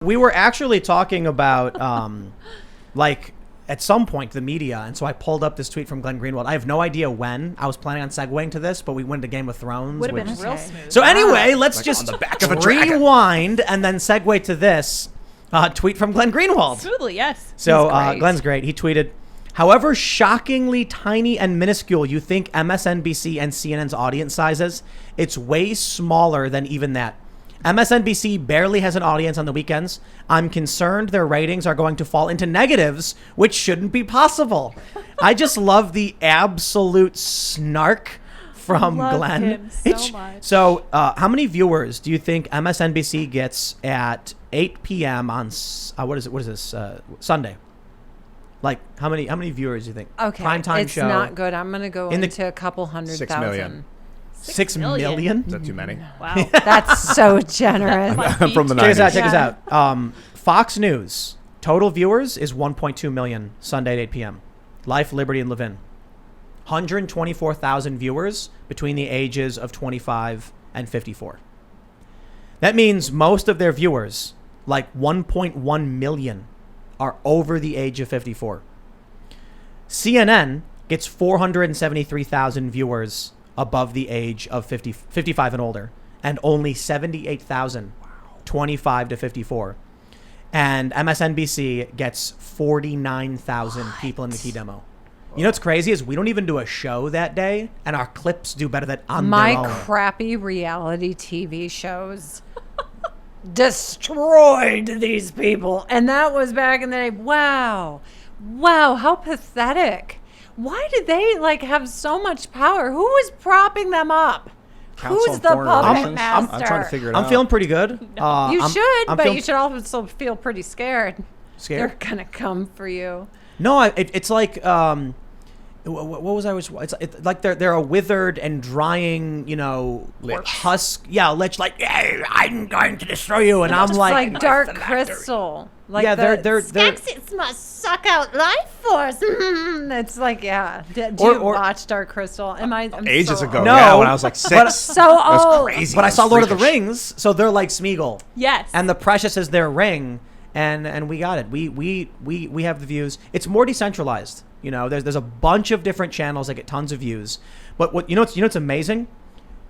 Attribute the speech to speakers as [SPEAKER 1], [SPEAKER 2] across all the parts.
[SPEAKER 1] We were actually talking about, like, at some point, the media, and so I pulled up this tweet from Glenn Greenwald. I have no idea when. I was planning on segueing to this, but we went to Game of Thrones.
[SPEAKER 2] Would have been real smooth.
[SPEAKER 1] So anyway, let's
[SPEAKER 3] like
[SPEAKER 1] just
[SPEAKER 3] on the back of a
[SPEAKER 1] rewind and then segue to this tweet from Glenn Greenwald.
[SPEAKER 2] Smoothly, yes.
[SPEAKER 1] So Glenn's great. He tweeted, however shockingly tiny and minuscule you think MSNBC and CNN's audience sizes, it's way smaller than even that. MSNBC barely has an audience on the weekends. I'm concerned their ratings are going to fall into negatives, which shouldn't be possible. I just love the absolute snark from Glenn.
[SPEAKER 2] Him so much.
[SPEAKER 1] So how many viewers do you think MSNBC gets at 8 p.m. on Sunday? Like how many viewers do you think?
[SPEAKER 4] Okay,
[SPEAKER 1] Primetime
[SPEAKER 4] it's
[SPEAKER 1] show.
[SPEAKER 4] not good. I'm gonna go into a couple 100,000.
[SPEAKER 3] 6 million.
[SPEAKER 1] 6 million?
[SPEAKER 3] Is that too many?
[SPEAKER 2] Wow.
[SPEAKER 4] That's so generous.
[SPEAKER 3] From the
[SPEAKER 1] Check
[SPEAKER 3] 90s.
[SPEAKER 1] this out. Fox News total viewers is 1.2 million Sunday at 8 p.m. Life, Liberty, and Levin. 124,000 viewers between the ages of 25 and 54. That means most of their viewers, like 1.1 million, are over the age of 54. CNN gets 473,000 viewers above the age of 55 and older, and only 78,000 25 to 54. And MSNBC gets 49,000 people in the key demo. You know what's crazy is we don't even do a show that day, and our clips do better than on their own.
[SPEAKER 4] My crappy reality TV shows destroyed these people. And that was back in the day. Wow, how pathetic. Why did they have so much power? Who was propping them up? Who's the puppet master?
[SPEAKER 3] I'm trying to figure it out.
[SPEAKER 1] I'm feeling pretty good.
[SPEAKER 4] You should, but you should also feel pretty scared.
[SPEAKER 1] Scared?
[SPEAKER 4] They're gonna come for you.
[SPEAKER 1] No, it's like what was I was? It's like they're a withered and drying,
[SPEAKER 3] Lich.
[SPEAKER 1] husk. Yeah, lich. Like, hey, I'm going to destroy you, and I'm
[SPEAKER 4] It's like Dark Crystal. Like
[SPEAKER 1] yeah, they're
[SPEAKER 4] Skeksis must suck out life force. It's like, yeah. Do you watch Dark Crystal? I'm
[SPEAKER 3] ages
[SPEAKER 4] so
[SPEAKER 3] ago.
[SPEAKER 4] old.
[SPEAKER 1] No,
[SPEAKER 3] yeah, when I was like 6.
[SPEAKER 1] but-
[SPEAKER 4] So
[SPEAKER 3] That was
[SPEAKER 4] old.
[SPEAKER 3] crazy.
[SPEAKER 1] But I
[SPEAKER 3] That
[SPEAKER 1] saw
[SPEAKER 3] was
[SPEAKER 1] Lord of the
[SPEAKER 3] freakish.
[SPEAKER 1] Rings, so they're like Smeagol.
[SPEAKER 2] Yes.
[SPEAKER 1] And the Precious is their ring, and we got it. We have the views. It's more decentralized. There's a bunch of different channels that get tons of views. But what's amazing?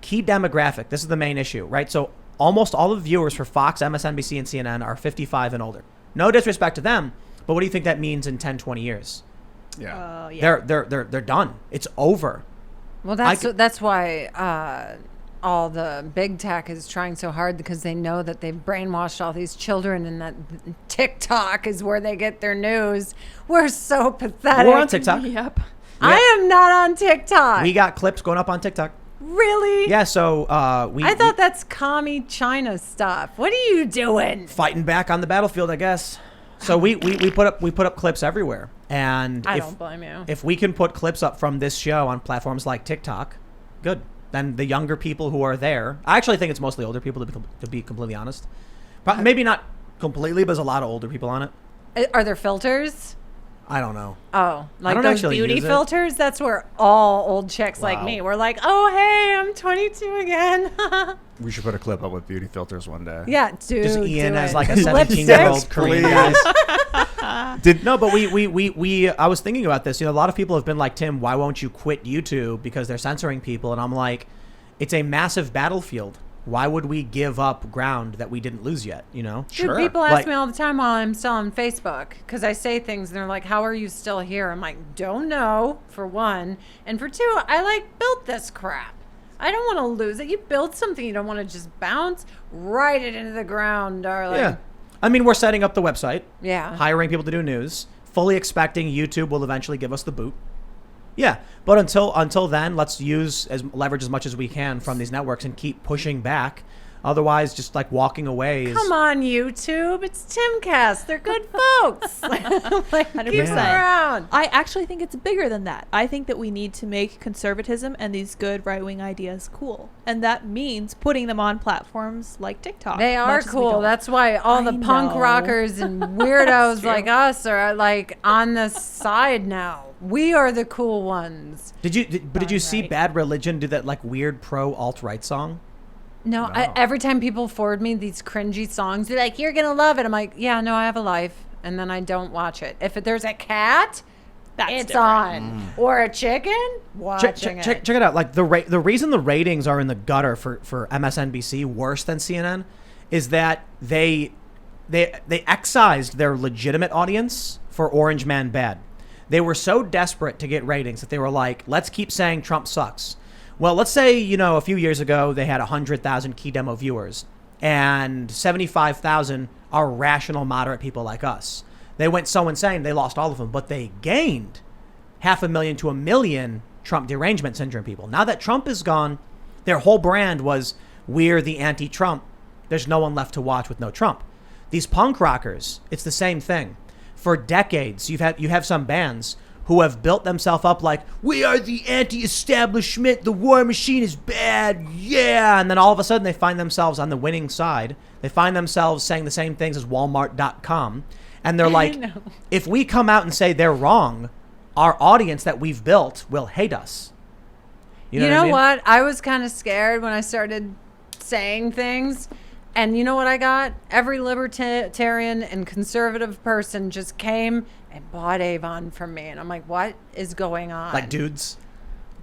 [SPEAKER 1] Key demographic. This is the main issue, right? So almost all of the viewers for Fox, MSNBC, and CNN are 55 and older. No disrespect to them, but what do you think that means in 10, 20 years?
[SPEAKER 3] Yeah.
[SPEAKER 1] They're done. It's over.
[SPEAKER 4] Well, that's why all the big tech is trying so hard, because they know that they've brainwashed all these children, and that TikTok is where they get their news. We're so pathetic.
[SPEAKER 1] We're on TikTok.
[SPEAKER 2] Yep.
[SPEAKER 4] I am not on TikTok.
[SPEAKER 1] We got clips going up on TikTok.
[SPEAKER 4] Really?
[SPEAKER 1] Yeah, so
[SPEAKER 4] I thought that's commie China stuff. What are you doing?
[SPEAKER 1] fighting back on the battlefield, I guess. So we put up clips everywhere, and
[SPEAKER 4] I don't blame you.
[SPEAKER 1] If we can put clips up from this show on platforms like TikTok, good. Then the younger people who are there, I actually think it's mostly older people, to be completely honest. Maybe not completely, but there's a lot of older people on it.
[SPEAKER 4] Are there filters?
[SPEAKER 1] I don't know.
[SPEAKER 4] Oh, like
[SPEAKER 1] don't
[SPEAKER 4] those
[SPEAKER 1] actually
[SPEAKER 4] beauty
[SPEAKER 1] use it.
[SPEAKER 4] filters? That's where all old chicks like
[SPEAKER 1] Wow.
[SPEAKER 4] me were like, oh, hey, I'm 22 again.
[SPEAKER 3] We should put a clip up with beauty filters one day.
[SPEAKER 4] Yeah, dude.
[SPEAKER 1] Just Ian
[SPEAKER 4] do
[SPEAKER 1] as
[SPEAKER 4] it.
[SPEAKER 1] like a
[SPEAKER 4] Lipstick?
[SPEAKER 1] 17-year-old Korean
[SPEAKER 3] Please.
[SPEAKER 1] guy. No, but I was thinking about this. A lot of people have been like, Tim, why won't you quit YouTube because they're censoring people? And I'm like, it's a massive battlefield. Why would we give up ground that we didn't lose yet?
[SPEAKER 4] Dude,
[SPEAKER 3] Sure.
[SPEAKER 4] people ask
[SPEAKER 1] Like-
[SPEAKER 4] me all the time while I'm still on Facebook, because I say things and they're like, how are you still here? I'm like, don't know, for one. And for two, I built this crap. I don't want to lose it. You build something, you don't want to just bounce right it into the ground, darling.
[SPEAKER 1] Yeah. I mean, we're setting up the website.
[SPEAKER 4] Yeah.
[SPEAKER 1] Hiring people to do news. Fully expecting YouTube will eventually give us the boot. Yeah, but until then, let's leverage as much as we can from these networks and keep pushing back. Otherwise, just walking away is...
[SPEAKER 4] Come on, YouTube. It's Timcast. They're good folks. Keep
[SPEAKER 2] 100%.
[SPEAKER 4] them around.
[SPEAKER 2] I actually think it's bigger than that. I think that we need to make conservatism and these good right-wing ideas cool. And that means putting them on platforms like TikTok.
[SPEAKER 4] They are
[SPEAKER 2] much as we
[SPEAKER 4] cool.
[SPEAKER 2] don't.
[SPEAKER 4] That's why all the punk
[SPEAKER 2] know.
[SPEAKER 4] rockers and weirdos
[SPEAKER 2] true.
[SPEAKER 4] like us are on the side now. We are the cool ones.
[SPEAKER 1] Did you see
[SPEAKER 2] right.
[SPEAKER 1] Bad Religion do that weird pro alt-right song?
[SPEAKER 4] No, every time people forward me these cringy songs, they're like, "You're gonna love it." I'm like, "Yeah, no, I have a life," and then I don't watch it. If there's a cat, it's
[SPEAKER 2] different.
[SPEAKER 4] on, or a chicken, watching it.
[SPEAKER 1] Check it out. Like the reason the ratings are in the gutter for MSNBC worse than CNN is that they excised their legitimate audience for Orange Man Bad. They were so desperate to get ratings that they were like, let's keep saying Trump sucks. Well, let's say, a few years ago, they had 100,000 key demo viewers and 75,000 are rational, moderate people like us. They went so insane, they lost all of them, but they gained 500,000 to 1 million Trump derangement syndrome people. Now that Trump is gone, their whole brand was, we're the anti-Trump. There's no one left to watch with no Trump. These punk rockers, it's the same thing. For decades, you have some bands who have built themselves up like, we are the anti-establishment, the war machine is bad, yeah. And then all of a sudden they find themselves on the winning side. They find themselves saying the same things as Walmart.com. And they're like, if we come out and say they're wrong, our audience that we've built will hate us.
[SPEAKER 4] You know what? I was kind of scared when I started saying things. And you know what I got? Every libertarian and conservative person just came and bought Avon from me. And I'm like, what is going on?
[SPEAKER 1] Like dudes?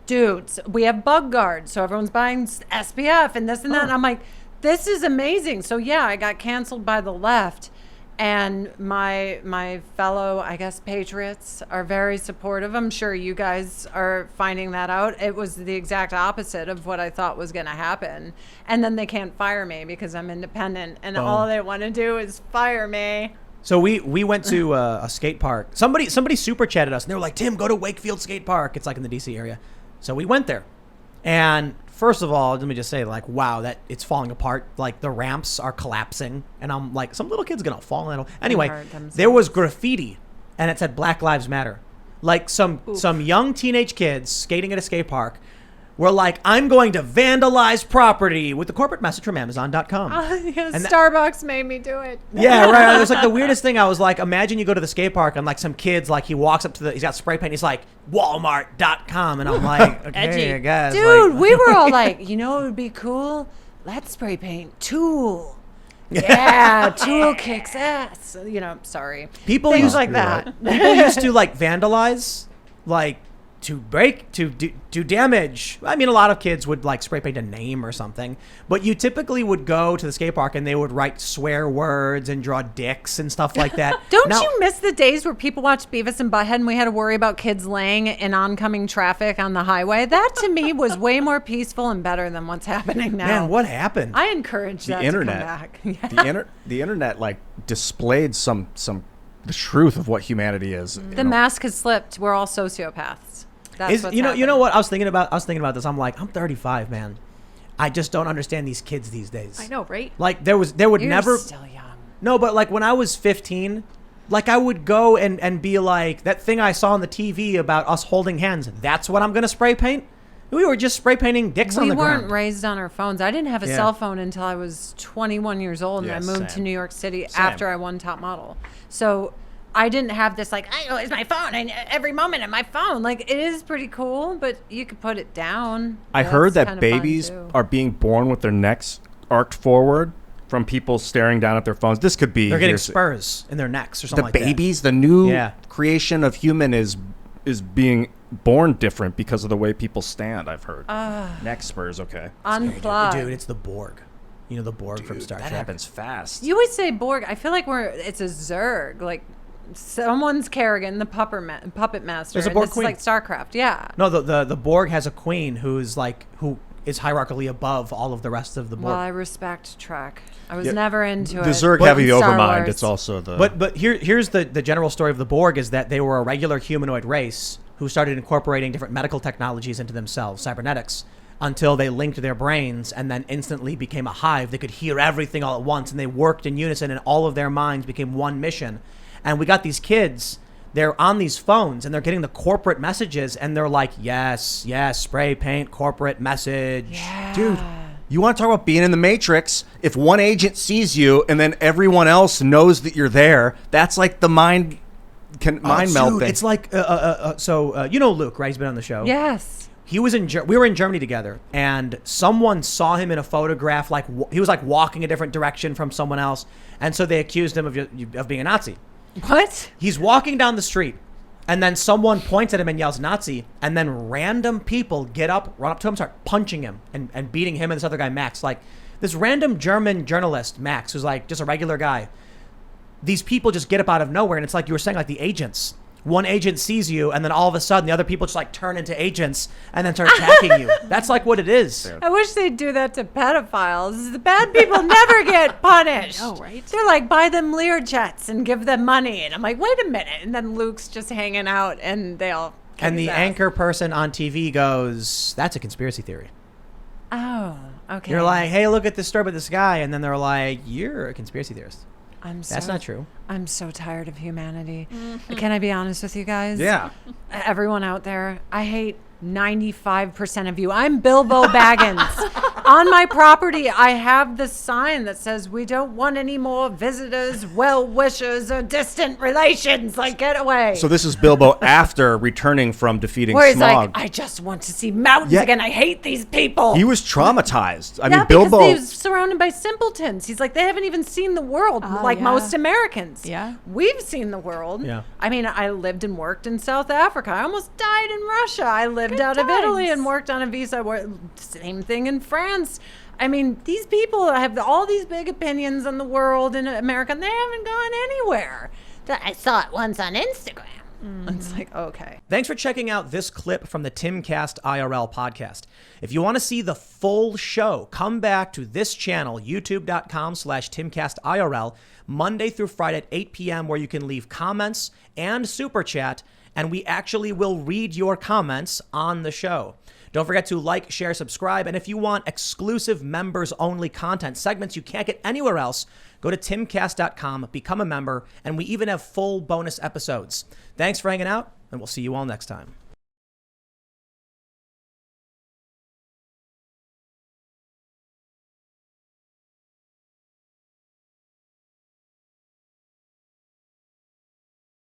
[SPEAKER 4] Dudes. We have bug guards. So everyone's buying SPF and this and that. And I'm like, this is amazing. So yeah, I got canceled by the left. And my fellow, I guess, patriots are very supportive. I'm sure you guys are finding that out. It was the exact opposite of what I thought was going to happen. And then they can't fire me because I'm independent. And all they want to do is fire me.
[SPEAKER 1] So we went to a skate park. Somebody super chatted us and they were like, Tim, go to Wakefield Skate Park. It's like in the DC area. So we went there. And first of all, let me just say, like, wow, that it's falling apart. Like, the ramps are collapsing. And I'm like, some little kid's going to fall in. Anyway, there was graffiti, and it said Black Lives Matter. Like, some young teenage kids skating at a skate park were like, I'm going to vandalize property with the corporate message from Amazon.com.
[SPEAKER 4] Starbucks made me do it.
[SPEAKER 1] Yeah, right. It was like the weirdest thing. I was like, imagine you go to the skate park and like some kids, like he walks up to he's got spray paint. He's like, Walmart.com. And I'm like, okay,
[SPEAKER 2] Edgy.
[SPEAKER 1] I guess.
[SPEAKER 4] Dude,
[SPEAKER 1] like,
[SPEAKER 4] we were all like, you know what would be cool? Let's spray paint Tool. Yeah, Tool kicks ass. Sorry.
[SPEAKER 1] People
[SPEAKER 4] Things
[SPEAKER 1] used
[SPEAKER 4] like that.
[SPEAKER 1] People used to like vandalize, like to break, to do damage. I mean, a lot of kids would like spray paint a name or something, but you typically would go to the skate park and they would write swear words and draw dicks and stuff like that.
[SPEAKER 4] Don't you miss the days where people watched Beavis and Butthead and we had to worry about kids laying in oncoming traffic on the highway? That to me was way more peaceful and better than what's happening now.
[SPEAKER 1] Man, what happened?
[SPEAKER 4] I encourage that to come back.
[SPEAKER 3] The internet like displayed some the truth of what humanity is.
[SPEAKER 4] The mask has slipped. We're all sociopaths. That's what's
[SPEAKER 1] you know
[SPEAKER 4] happening.
[SPEAKER 1] what I was thinking about this. I'm like, I'm 35, man. I just don't understand these kids these days.
[SPEAKER 2] I know, right?
[SPEAKER 1] Like there would
[SPEAKER 4] You're
[SPEAKER 1] never
[SPEAKER 4] still young.
[SPEAKER 1] No, but like when I was 15, like I would go and be like, that thing I saw on the TV about us holding hands, that's what I'm going to spray paint? We were just spray painting dicks on the ground.
[SPEAKER 4] We weren't raised on our phones. I didn't have a cell phone until I was 21 years old, and I moved to New York City after I won Top Model. So I didn't have this like, it's my phone, and every moment on my phone. Like, it is pretty cool, but you could put it down.
[SPEAKER 3] I heard that babies are being born with their necks arched forward from people staring down at their phones. This could be...
[SPEAKER 1] They're getting spurs in their necks or something like that.
[SPEAKER 3] The babies, the new creation of human is being born different because of the way people stand, I've heard. Neck spurs, okay.
[SPEAKER 4] Unplug.
[SPEAKER 1] Dude, it's the Borg. You know the Borg from Star Trek?
[SPEAKER 3] That happens fast.
[SPEAKER 4] You always say Borg. I feel like it's a Zerg. Like, someone's Kerrigan, the puppet master.
[SPEAKER 1] There's a Borg
[SPEAKER 4] this
[SPEAKER 1] queen.
[SPEAKER 4] is like StarCraft, yeah.
[SPEAKER 1] No, the Borg has a queen who is hierarchically above all of the rest of the Borg.
[SPEAKER 4] Well, I respect Trek. I was never into it.
[SPEAKER 3] The Zerg have the
[SPEAKER 4] Star
[SPEAKER 3] overmind.
[SPEAKER 4] Wars.
[SPEAKER 3] It's also the...
[SPEAKER 1] But here's the general story of the Borg is that they were a regular humanoid race who started incorporating different medical technologies into themselves, cybernetics, until they linked their brains and then instantly became a hive. They could hear everything all at once, and they worked in unison, and all of their minds became one mission. And we got these kids, they're on these phones, and they're getting the corporate messages, and they're like, yes, spray paint, corporate message.
[SPEAKER 4] Yeah.
[SPEAKER 3] Dude, you want to talk about being in the Matrix? If one agent sees you and then everyone else knows that you're there, that's like the mind meld thing.
[SPEAKER 1] It's like, so you know Luke, right? He's been on the show.
[SPEAKER 4] Yes.
[SPEAKER 1] we were in Germany together, and someone saw him in a photograph, like he was like walking a different direction from someone else, and so they accused him of being a Nazi.
[SPEAKER 4] What?
[SPEAKER 1] He's walking down the street, and then someone points at him and yells Nazi, and then random people get up, run up to him, start punching him and beating him and this other guy, Max. Like, this random German journalist, Max, who's like just a regular guy. These people just get up out of nowhere, and it's like you were saying, like the agents. One agent sees you, and then all of a sudden the other people just like turn into agents and then start attacking you. That's like what it is.
[SPEAKER 4] I wish they'd do that to pedophiles. The bad people never get punished.
[SPEAKER 2] I know, right?
[SPEAKER 4] They're like, buy them Lear jets and give them money. And I'm like, wait a minute. And then Luke's just hanging out, and they all kick
[SPEAKER 1] And the
[SPEAKER 4] his ass.
[SPEAKER 1] anchor person on TV goes, that's a conspiracy theory.
[SPEAKER 4] Oh, okay.
[SPEAKER 1] You're like, hey, look at this story about this guy. And then they're like, you're a conspiracy theorist. That's not true.
[SPEAKER 4] I'm so tired of humanity. Can I be honest with you guys?
[SPEAKER 3] Yeah.
[SPEAKER 4] Everyone out there, I hate 95% of you. I'm Bilbo Baggins. On my property, I have the sign that says, we don't want any more visitors, well-wishers, or distant relations. Like, get away.
[SPEAKER 3] So this is Bilbo after returning from defeating
[SPEAKER 4] Where he's
[SPEAKER 3] Smaug.
[SPEAKER 4] like, I just want to see mountains
[SPEAKER 3] Yeah.
[SPEAKER 4] again. I hate these people.
[SPEAKER 3] He was traumatized. I
[SPEAKER 4] yeah,
[SPEAKER 3] mean, Bilbo.
[SPEAKER 4] because he's surrounded by simpletons. He's like, they haven't even seen the world like
[SPEAKER 2] yeah.
[SPEAKER 4] most Americans.
[SPEAKER 2] Yeah.
[SPEAKER 4] We've seen the world.
[SPEAKER 1] Yeah.
[SPEAKER 4] I mean, I lived and worked in South Africa. I almost died in Russia. I lived out of Italy
[SPEAKER 2] times.
[SPEAKER 4] and worked on a visa. Same thing in France. I mean, these people have all these big opinions on the world in America, and they haven't gone anywhere. I saw it once on Instagram. It's like, okay.
[SPEAKER 1] Thanks for checking out this clip from the Timcast IRL podcast. If you want to see the full show, come back to this channel, youtube.com/TimcastIRL, Monday through Friday at 8 p.m., where you can leave comments and super chat, and we actually will read your comments on the show. Don't forget to like, share, subscribe, and if you want exclusive members-only content, segments you can't get anywhere else, go to timcast.com, become a member, and we even have full bonus episodes. Thanks for hanging out, and we'll see you all next time.